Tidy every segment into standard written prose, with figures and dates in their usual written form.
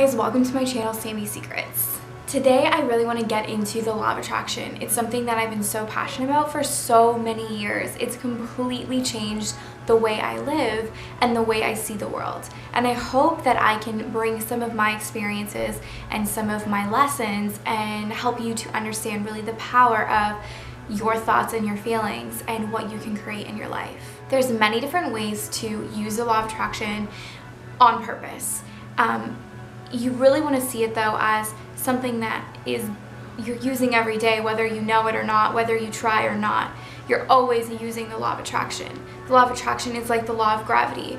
guys, welcome to my channel, Sammi Secrets. Today I really want to get into the law of attraction. It's something that I've been so passionate about for so many years. It's completely changed the way I live and the way I see the world. And I hope that I can bring some of my experiences and some of my lessons and help you to understand really the power of your thoughts and your feelings and what you can create in your life. There's many different ways to use the law of attraction on purpose. You really want to see it though as something that you're using every day, whether you know it or not, whether you try or not. You're always using the law of attraction. The law of attraction is like the law of gravity.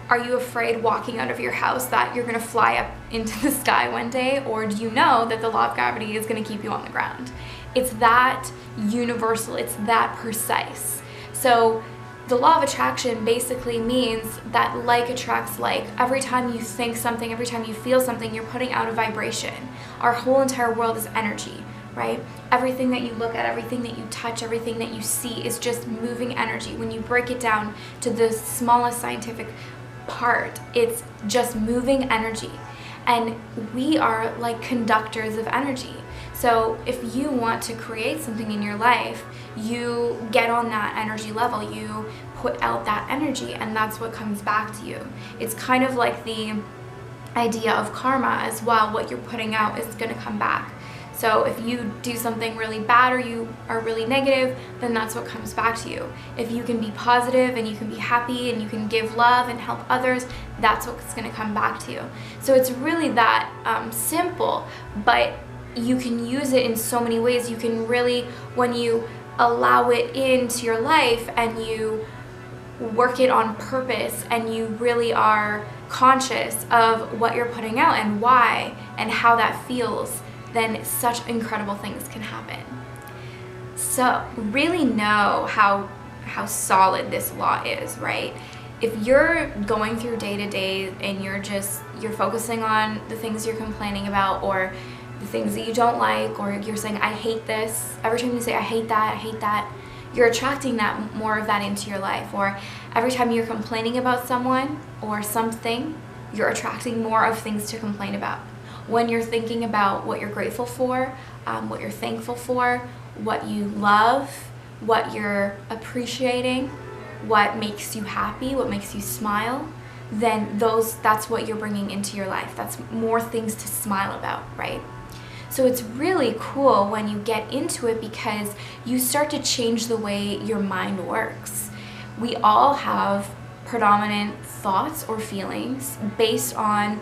Are you afraid walking out of your house that you're going to fly up into the sky one day, or do you know that the law of gravity is going to keep you on the ground? It's that universal, it's that precise. So the law of attraction basically means that like attracts like. Every time you think something, every time you feel something, you're putting out a vibration. Our whole entire world is energy, right? Everything that you look at, everything that you touch, everything that you see is just moving energy. When you break it down to the smallest scientific part, it's just moving energy. And we are like conductors of energy. So if you want to create something in your life, you get on that energy level, you put out that energy, and that's what comes back to you. It's kind of like the idea of karma as well. What you're putting out is going to come back. So if you do something really bad or you are really negative, then that's what comes back to you. If you can be positive and you can be happy and you can give love and help others, that's what's going to come back to you. So it's really that simple, but you can use it in so many ways. You can really, when you allow it into your life and you work it on purpose and you really are conscious of what you're putting out and why and how that feels, then such incredible things can happen. So really know how solid this law is, right? If you're going through day to day and you're focusing on the things you're complaining about, or the things that you don't like, or you're saying, I hate this, every time you say, I hate that, you're attracting that more of that into your life. Or every time you're complaining about someone or something, you're attracting more of things to complain about. When you're thinking about what you're grateful for, what you're thankful for, what you love, what you're appreciating, what makes you happy, what makes you smile, then that's what you're bringing into your life. That's more things to smile about, right? So it's really cool when you get into it because you start to change the way your mind works. We all have predominant thoughts or feelings based on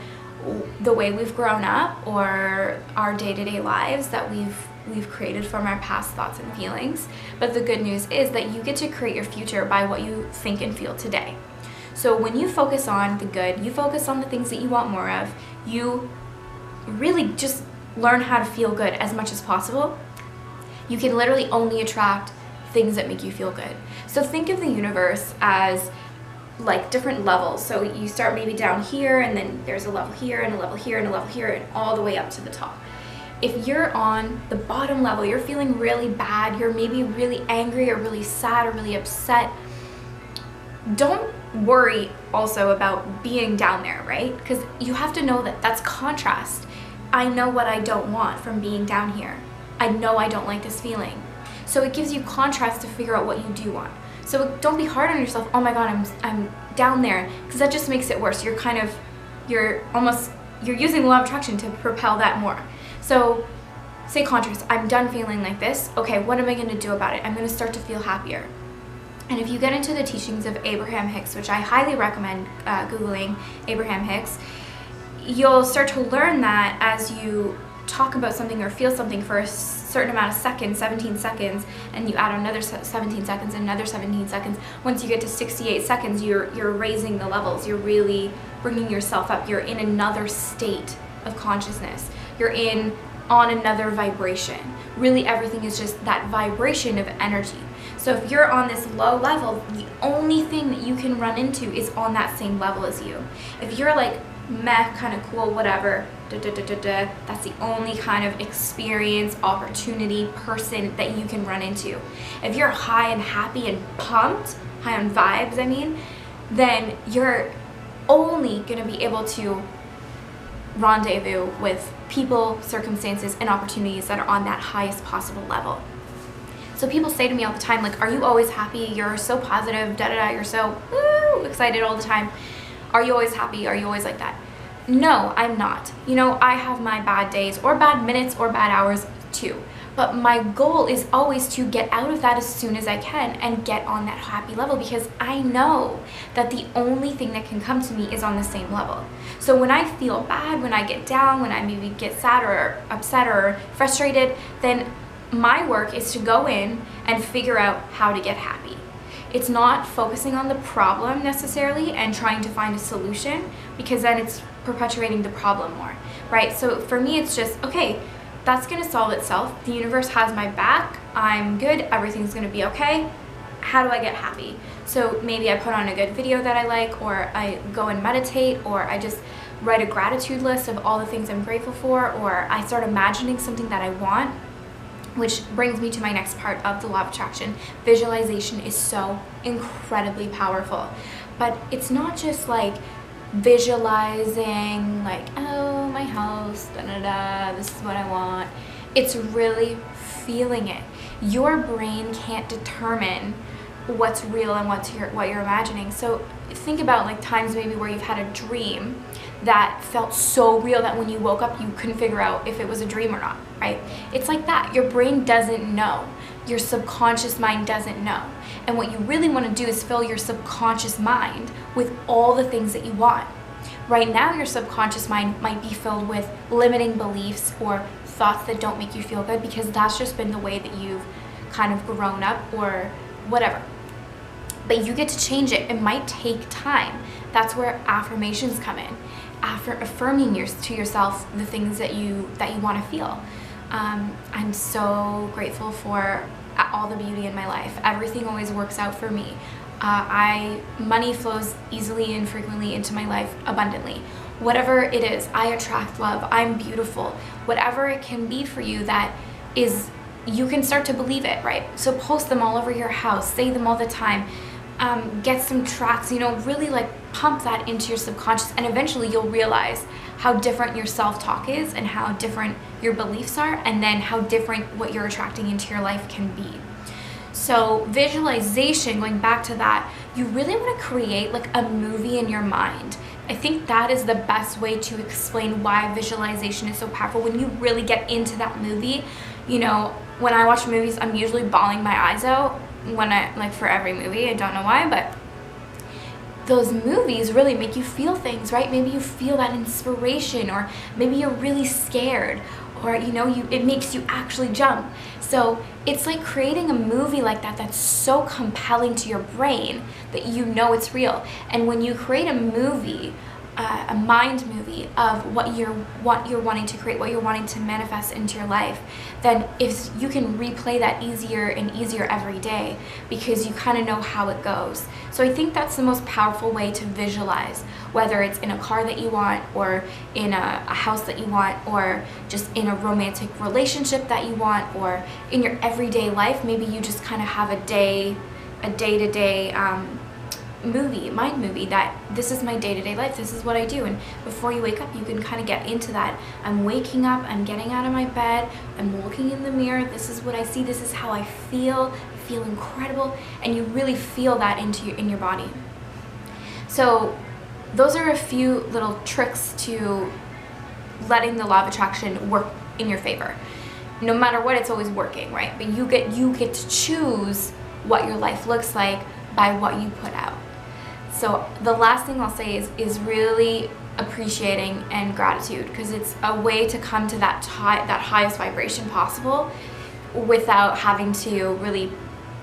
the way we've grown up or our day-to-day lives that we've created from our past thoughts and feelings. But the good news is that you get to create your future by what you think and feel today. So when you focus on the good, you focus on the things that you want more of, you really just learn how to feel good as much as possible. You can literally only attract things that make you feel good. So think of the universe as like different levels. So you start maybe down here, and then there's a level here and a level here and a level here, and all the way up to the top. If you're on the bottom level, you're feeling really bad, you're maybe really angry or really sad or really upset, don't worry also about being down there, right? Because you have to know that that's contrast. I know what I don't want from being down here. I know I don't like this feeling. So it gives you contrast to figure out what you do want. So don't be hard on yourself. Oh my God, I'm down there, because that just makes it worse. You're using the law of attraction to propel that more. So say contrast. I'm done feeling like this. Okay, what am I going to do about it? I'm going to start to feel happier. And if you get into the teachings of Abraham Hicks, which I highly recommend Googling Abraham Hicks, you'll start to learn that as you talk about something or feel something for a certain amount of seconds, 17 seconds, and you add another 17 seconds, another 17 seconds, once you get to 68 seconds, you're raising the levels. You're really bringing yourself up. You're in another state of consciousness. You're on another vibration. Really, everything is just that vibration of energy. So if you're on this low level, the only thing that you can run into is on that same level as you. If you're like, meh, kind of cool, whatever, that's the only kind of experience, opportunity, person that you can run into. If you're high and happy and pumped, high on vibes, then you're only going to be able to rendezvous with people, circumstances, and opportunities that are on that highest possible level. So people say to me all the time, like, are you always happy? You're so positive, da-da-da, you're so excited all the time. Are you always happy? Are you always like that? No, I'm not. You know, I have my bad days or bad minutes or bad hours too. But my goal is always to get out of that as soon as I can and get on that happy level, because I know that the only thing that can come to me is on the same level. So when I feel bad, when I get down, when I maybe get sad or upset or frustrated, then my work is to go in and figure out how to get happy. It's not focusing on the problem necessarily and trying to find a solution, because then it's perpetuating the problem more, right? So for me, it's just, okay, that's gonna solve itself. The universe has my back. I'm good. Everything's gonna be okay. How do I get happy? So maybe I put on a good video that I like, or I go and meditate, or I just write a gratitude list of all the things I'm grateful for, or I start imagining something that I want, which brings me to my next part of the law of attraction. Visualization is so incredibly powerful, but it's not just like visualizing like, oh, my house, da-da-da, this is what I want. It's really feeling it. Your brain can't determine what's real and what you're imagining. So think about like times maybe where you've had a dream that felt so real that when you woke up you couldn't figure out if it was a dream or not, right? It's like that. Your brain doesn't know. Your subconscious mind doesn't know. And what you really want to do is fill your subconscious mind with all the things that you want. Right now, your subconscious mind might be filled with limiting beliefs or thoughts that don't make you feel good, because that's just been the way that you've kind of grown up or whatever. But you get to change it. It might take time. That's where affirmations come in. After affirming to yourself the things that you want to feel. I'm so grateful for all the beauty in my life. Everything always works out for me. Money flows easily and frequently into my life abundantly. Whatever it is, I attract love. I'm beautiful. Whatever it can be for you, that is, you can start to believe it, right? So post them all over your house. Say them all the time. Get some tracks, you know, really like pump that into your subconscious, and eventually you'll realize how different your self-talk is and how different your beliefs are, and then how different what you're attracting into your life can be. So visualization, going back to that, you really want to create like a movie in your mind. I think that is the best way to explain why visualization is so powerful. When you really get into that movie, you know, when I watch movies, I'm usually bawling my eyes out for every movie. I don't know why, but those movies really make you feel things, right? Maybe you feel that inspiration, or maybe you're really scared, or you know, it makes you actually jump. So it's like creating a movie like that that's so compelling to your brain that you know it's real. And when you create a movie, a mind movie of what you're wanting to create, what you're wanting to manifest into your life, then if you can replay that easier and easier every day, because you kind of know how it goes. So I think that's the most powerful way to visualize, whether it's in a car that you want, or in a house that you want, or just in a romantic relationship that you want, or in your everyday life. Maybe you just kind of have a day-to-day mind movie, that this is my day-to-day life, this is what I do. And before you wake up, you can kind of get into that. I'm waking up, I'm getting out of my bed, I'm looking in the mirror, this is what I see, this is how I feel incredible, and you really feel that in your body. So those are a few little tricks to letting the law of attraction work in your favor. No matter what, it's always working, right? But you get to choose what your life looks like by what you put out. So the last thing I'll say is really appreciating and gratitude, because it's a way to come to that highest vibration possible without having to really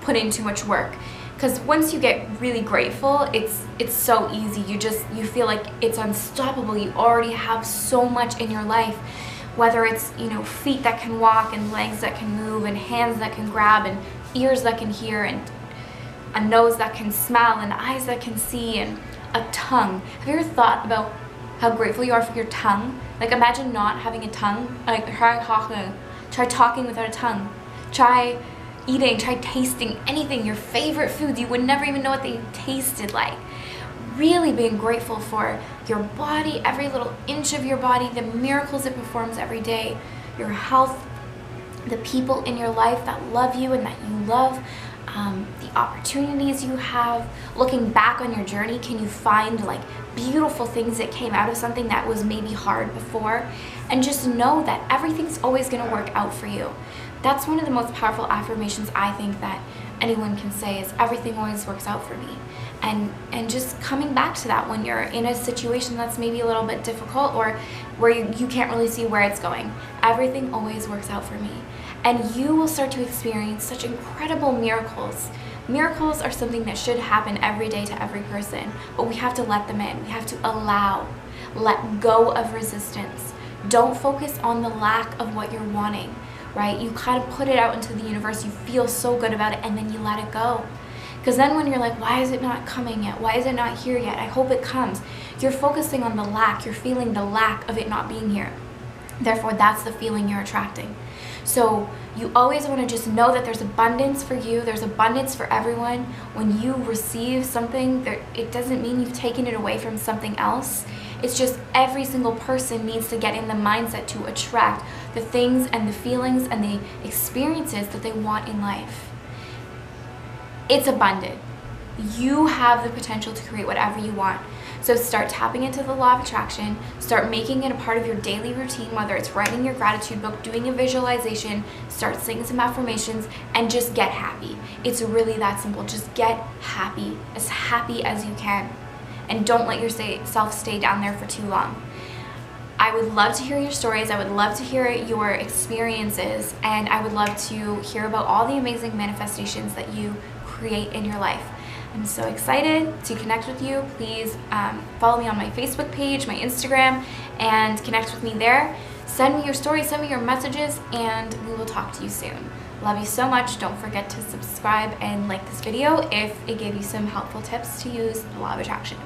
put in too much work. Because once you get really grateful, it's so easy. You feel like it's unstoppable. You already have so much in your life, whether it's, you know, feet that can walk, and legs that can move, and hands that can grab, and ears that can hear, and a nose that can smell, and eyes that can see, and a tongue. Have you ever thought about how grateful you are for your tongue? Like, imagine not having a tongue. Like, try talking without a tongue. Try eating, try tasting anything, your favorite foods. You would never even know what they tasted like. really being grateful for your body, every little inch of your body, the miracles it performs every day, your health, the people in your life that love you and that you love, the opportunities you have. Looking back on your journey, can you find like beautiful things that came out of something that was maybe hard before? And just know that everything's always going to work out for you. That's one of the most powerful affirmations I think that anyone can say, is everything always works out for me. And just coming back to that when you're in a situation that's maybe a little bit difficult, or where you can't really see where it's going. Everything always works out for me. And you will start to experience such incredible miracles. Miracles are something that should happen every day to every person, but we have to let them in. We have to let go of resistance. Don't focus on the lack of what you're wanting, right? You kind of put it out into the universe, you feel so good about it, and then you let it go. Because then when you're like, why is it not coming yet? Why is it not here yet? I hope it comes. You're focusing on the lack. You're feeling the lack of it not being here. Therefore, that's the feeling you're attracting. So you always want to just know that there's abundance for you. There's abundance for everyone. When you receive something, it doesn't mean you've taken it away from something else. It's just every single person needs to get in the mindset to attract the things and the feelings and the experiences that they want in life. It's abundant. You have the potential to create whatever you want. So start tapping into the law of attraction, start making it a part of your daily routine, whether it's writing your gratitude book, doing a visualization, start saying some affirmations, and just get happy. It's really that simple. Just get happy as you can. And don't let yourself stay down there for too long. I would love to hear your stories. I would love to hear your experiences, and I would love to hear about all the amazing manifestations that you create in your life. I'm so excited to connect with you. Please follow me on my Facebook page, my Instagram, and connect with me there. Send me your stories, send me your messages, and we will talk to you soon. Love you so much. Don't forget to subscribe and like this video if it gave you some helpful tips to use the law of attraction.